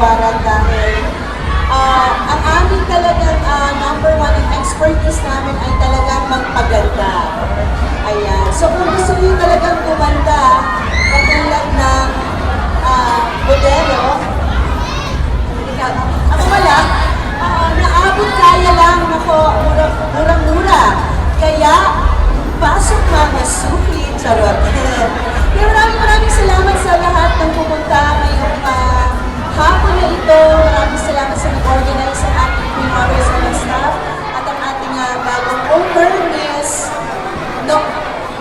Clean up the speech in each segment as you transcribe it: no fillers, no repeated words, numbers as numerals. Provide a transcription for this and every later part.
patawaran dahil ang aming talagang number one and expertise namin ay talagang magpaganda. Ayan. So kung gusto niyo talagang gumanda, katulad ng modelo, ako wala, naabot kaya lang ako, murang-mura. Kaya, pasok mga suki, charot. Kaya maraming salamat sa lahat ng pumunta ngayong hapon na ito. Maraming salamat sa nag-organize ang ating Queen Mothers and staff at ang ating bagong owner, Miss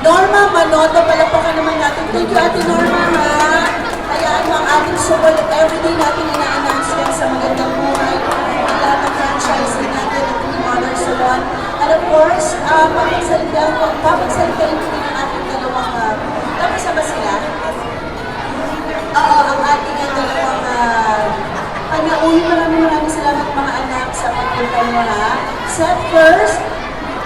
Norma Manoto. Palapakan naman natin. Thank you, Ate Norma, ha? Hayaan mo ang ating support at everyday natin ina-announce yan sa magandang buhay. Ang lahat ng franchise natin at Queen Mothers Salon. And of course, papagsalitain ko din ang ating dalawang, tapos ba sila? Oo, ang ating dalawang panauhin. Maraming salamat mga anak sa pagpunta mo, ha? Set first,